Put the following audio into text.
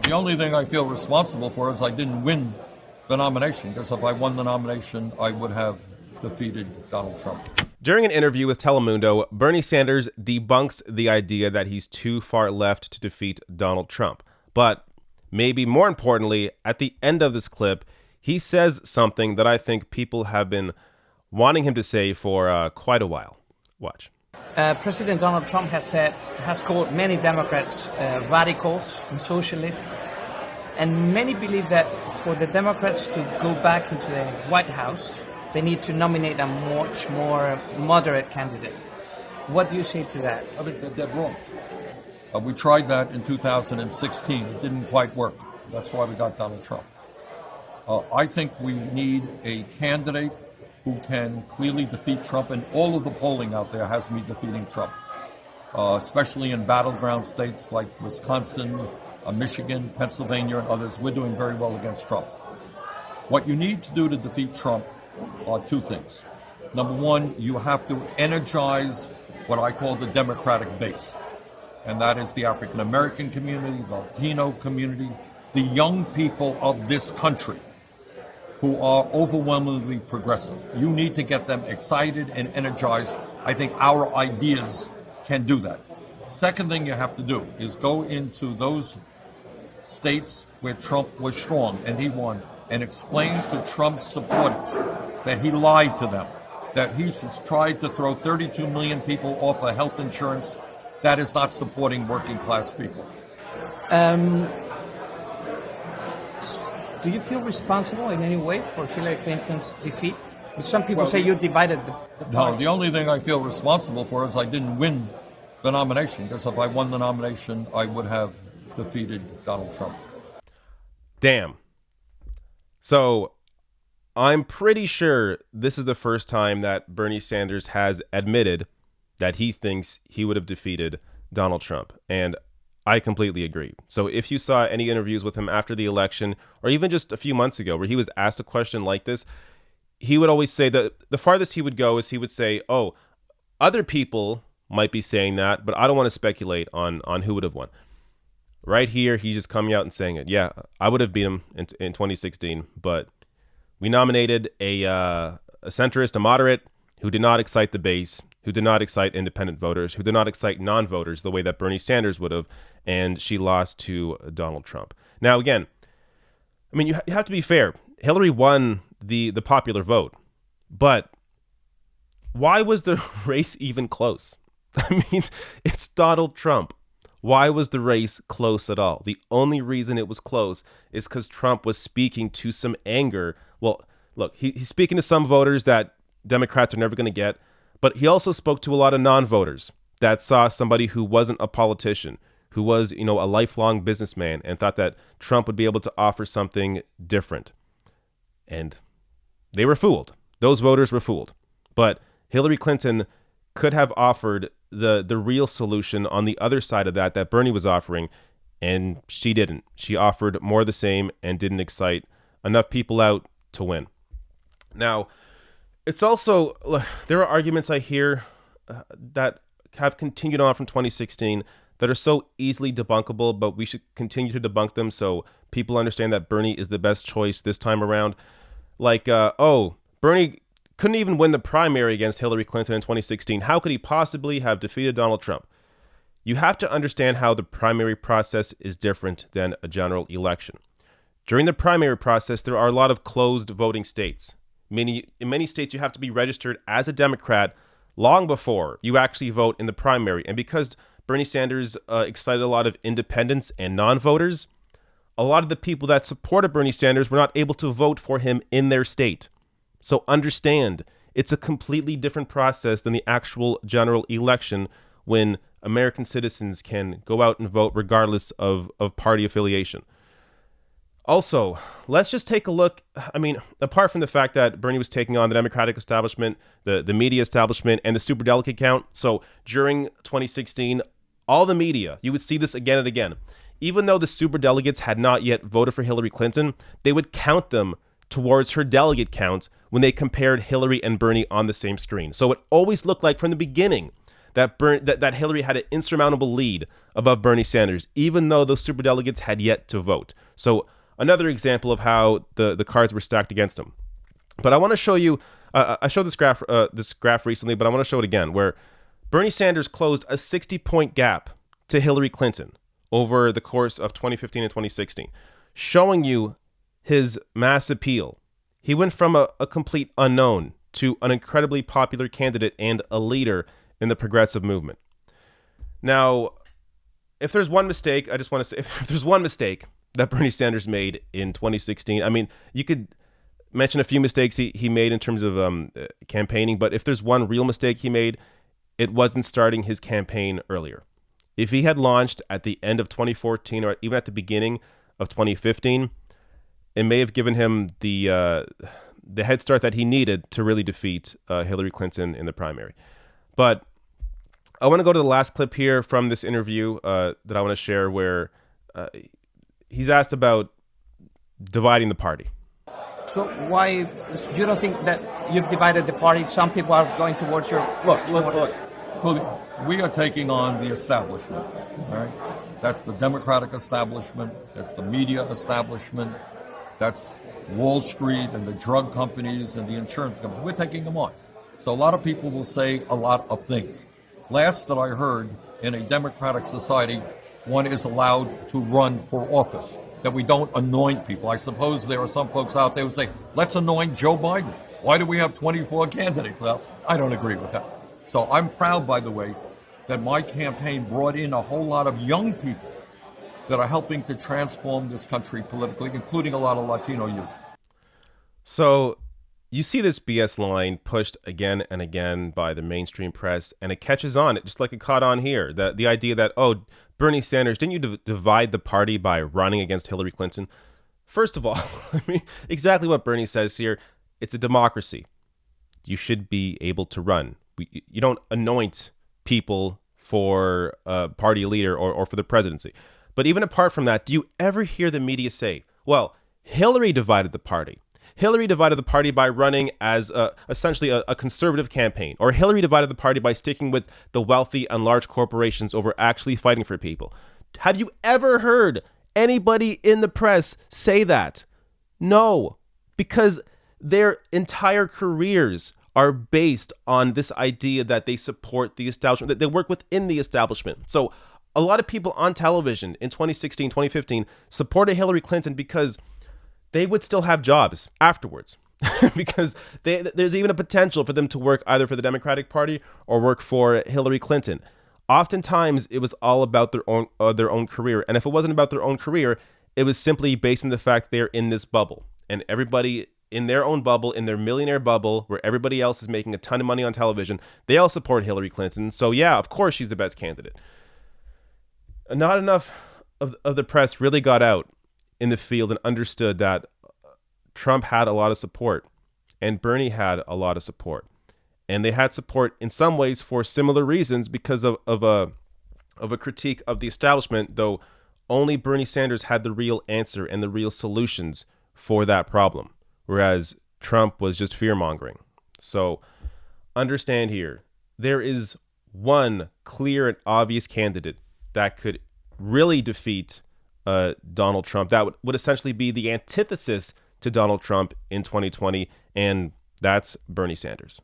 The only thing I feel responsible for is I didn't win the nomination, because if I won the nomination, I would have defeated Donald Trump. During an interview with Telemundo, Bernie Sanders debunks the idea that he's too far left to defeat Donald Trump. But maybe more importantly, at the end of this clip, he says something that I think people have been wanting him to say for quite a while. Watch. President Donald Trump has called many Democrats radicals and socialists, and many believe that for the Democrats to go back into the White House, they need to nominate a much more moderate candidate. What do you say to that? I think they're dead wrong. We tried that in 2016. It didn't quite work. That's why we got Donald Trump. I think we need a candidate who can clearly defeat Trump, and all of the polling out there has me defeating Trump, especially in battleground states like Wisconsin, Michigan, Pennsylvania, and others. We're doing very well against Trump. What you need to do to defeat Trump are two things. Number one, you have to energize what I call the Democratic base, and that is the African American community, the Latino community, the young people of this country who are overwhelmingly progressive. You need to get them excited and energized. I think our ideas can do that. Second thing you have to do is go into those states where Trump was strong and he won, and explain to Trump's supporters that he lied to them, that he just tried to throw 32 million people off of health insurance. That is not supporting working class people. Do you feel responsible in any way for Hillary Clinton's defeat? Some people say you divided the party. No, the only thing I feel responsible for is I didn't win the nomination, because if I won the nomination, I would have defeated Donald Trump. Damn. So I'm pretty sure this is the first time that Bernie Sanders has admitted that he thinks he would have defeated Donald Trump. And I completely agree. So if you saw any interviews with him after the election, or even just a few months ago, where he was asked a question like this, he would always say that the farthest he would go is he would say, oh, other people might be saying that, but I don't want to speculate on who would have won. Right here, he's just coming out and saying it. Yeah, I would have beat him in 2016, but we nominated a centrist, a moderate, who did not excite the base, who did not excite independent voters, who did not excite non-voters the way that Bernie Sanders would have, and she lost to Donald Trump. Now, again, I mean, you have to be fair. Hillary won the popular vote, but why was the race even close? I mean, it's Donald Trump. Why was the race close at all? The only reason it was close is because Trump was speaking to some anger. Well, look, he's speaking to some voters that Democrats are never going to get, but he also spoke to a lot of non-voters that saw somebody who wasn't a politician, who was, a lifelong businessman, and thought that Trump would be able to offer something different. And they were fooled. Those voters were fooled. But Hillary Clinton could have offered the real solution on the other side of that Bernie was offering, and she didn't. She offered more of the same and didn't excite enough people out to win. Now, it's also, there are arguments I hear that have continued on from 2016 that are so easily debunkable, but we should continue to debunk them so people understand that Bernie is the best choice this time around. Like, Bernie couldn't even win the primary against Hillary Clinton in 2016. How could he possibly have defeated Donald Trump? You have to understand how the primary process is different than a general election. During the primary process, there are a lot of closed voting states. In many states, you have to be registered as a Democrat long before you actually vote in the primary. And because Bernie Sanders excited a lot of independents and non-voters, a lot of the people that supported Bernie Sanders were not able to vote for him in their state. So understand, it's a completely different process than the actual general election, when American citizens can go out and vote regardless of party affiliation. Also, let's just take a look. I mean, apart from the fact that Bernie was taking on the Democratic establishment, the media establishment, and the superdelegate count. So during 2016, all the media, you would see this again and again. Even though the superdelegates had not yet voted for Hillary Clinton, they would count them towards her delegate count when they compared Hillary and Bernie on the same screen. So it always looked like from the beginning that Hillary had an insurmountable lead above Bernie Sanders, even though those superdelegates had yet to vote. So another example of how the cards were stacked against him. But I want to show you, I showed this graph recently, but I want to show it again, where Bernie Sanders closed a 60-point gap to Hillary Clinton over the course of 2015 and 2016, showing you his mass appeal. He went from a complete unknown to an incredibly popular candidate and a leader in the progressive movement. Now, if there's one mistake, I just want to say, if there's one mistake that Bernie Sanders made in 2016, I mean, you could mention a few mistakes he made in terms of campaigning, but if there's one real mistake he made, it wasn't starting his campaign earlier. If he had launched at the end of 2014 or even at the beginning of 2015, it may have given him the head start that he needed to really defeat Hillary Clinton in the primary. But I want to go to the last clip here from this interview that I want to share, where he's asked about dividing the party. So why you don't think that you've divided the party? Some people are going towards your Look. We are taking on the establishment. All right, that's the Democratic establishment. That's the media establishment. That's Wall Street and the drug companies and the insurance companies. We're taking them on. So a lot of people will say a lot of things. Last that I heard, in a democratic society, one is allowed to run for office, that we don't anoint people. I suppose there are some folks out there who say, let's anoint Joe Biden. Why do we have 24 candidates? Well, I don't agree with that. So I'm proud, by the way, that my campaign brought in a whole lot of young people that are helping to transform this country politically, including a lot of Latino youth. So you see this BS line pushed again and again by the mainstream press, and it catches on. It just like it caught on here. The idea that, oh, Bernie Sanders, didn't you divide the party by running against Hillary Clinton? First of all, I mean, exactly what Bernie says here. It's a democracy. You should be able to run. You don't anoint people for a party leader or for the presidency. But even apart from that, do you ever hear the media say, well, Hillary divided the party? Hillary divided the party by running as essentially a conservative campaign, or Hillary divided the party by sticking with the wealthy and large corporations over actually fighting for people. Have you ever heard anybody in the press say that? No, because their entire careers are based on this idea that they support the establishment, that they work within the establishment. So a lot of people on television in 2016, 2015 supported Hillary Clinton because they would still have jobs afterwards, because there's even a potential for them to work either for the Democratic Party or work for Hillary Clinton. Oftentimes, it was all about their own career. And if it wasn't about their own career, it was simply based on the fact they're in this bubble. And everybody in their own bubble, in their millionaire bubble, where everybody else is making a ton of money on television, they all support Hillary Clinton. So yeah, of course she's the best candidate. Not enough of the press really got out in the field and understood that Trump had a lot of support and Bernie had a lot of support. And they had support in some ways for similar reasons because of a critique of the establishment, though only Bernie Sanders had the real answer and the real solutions for that problem, whereas Trump was just fear-mongering. So understand here, there is one clear and obvious candidate that could really defeat Donald Trump. That would essentially be the antithesis to Donald Trump in 2020, and that's Bernie Sanders.